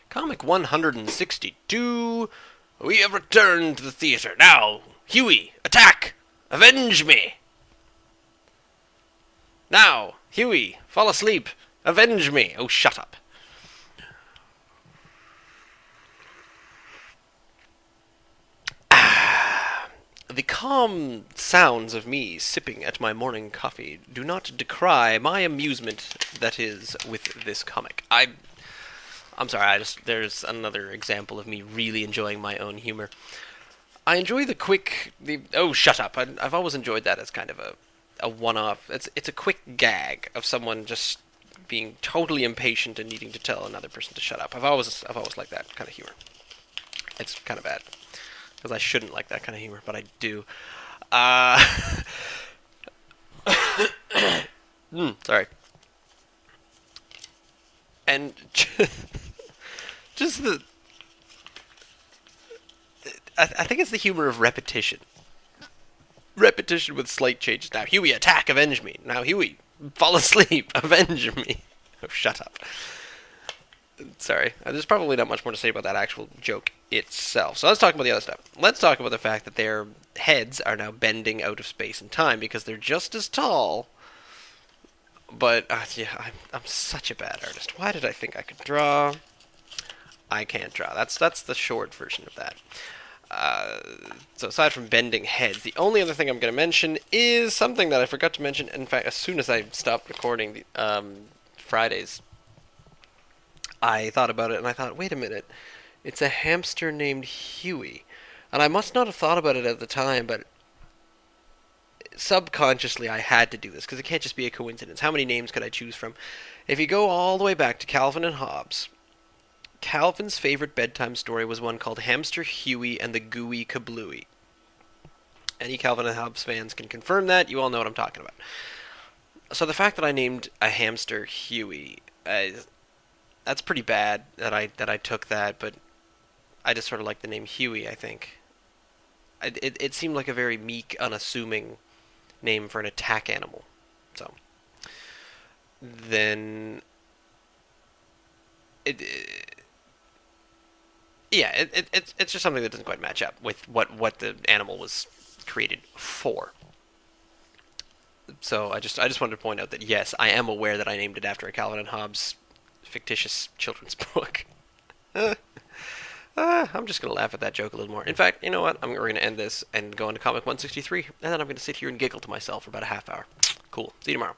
Comic 162. We have returned to the theater. Now, Huey, attack! Avenge me! Now, Huey, fall asleep. Avenge me. Oh, shut up. The calm sounds of me sipping at my morning coffee do not decry my amusement that is with this comic. I'm sorry, there's another example of me really enjoying my own humor. I enjoy oh, shut up. I've always enjoyed that as kind of a one-off. It's a quick gag of someone just being totally impatient and needing to tell another person to shut up. I've always liked that kind of humor. It's kind of bad. Because I shouldn't like that kind of humor, but I do. Sorry. And just the... I think it's the humor of repetition. Repetition with slight changes. Now, Huey, attack, avenge me. Now, Huey, fall asleep, avenge me. Oh, shut up. Sorry. There's probably not much more to say about that actual joke itself. So let's talk about the other stuff. Let's talk about the fact that their heads are now bending out of space and time because they're just as tall. But, yeah, I'm such a bad artist. Why did I think I could draw? I can't draw. That's the short version of that. So aside from bending heads, the only other thing I'm going to mention is something that I forgot to mention. In fact, as soon as I stopped recording the Fridays, I thought about it, and I thought, wait a minute, it's a hamster named Huey. And I must not have thought about it at the time, but subconsciously I had to do this, because it can't just be a coincidence. How many names could I choose from? If you go all the way back to Calvin and Hobbes, Calvin's favorite bedtime story was one called Hamster Huey and the Gooey Kablooey. Any Calvin and Hobbes fans can confirm that. You all know what I'm talking about. So the fact that I named a hamster Huey... that's pretty bad that I took that, but I just sort of like the name Huey, I think. It seemed like a very meek, unassuming name for an attack animal. So, then... It's just something that doesn't quite match up with what the animal was created for. So I just wanted to point out that, yes, I am aware that I named it after a Calvin and Hobbes fictitious children's book. I'm just going to laugh at that joke a little more. In fact, you know what? We're going to end this and go into Comic 163, and then I'm going to sit here and giggle to myself for about a half hour. Cool. See you tomorrow.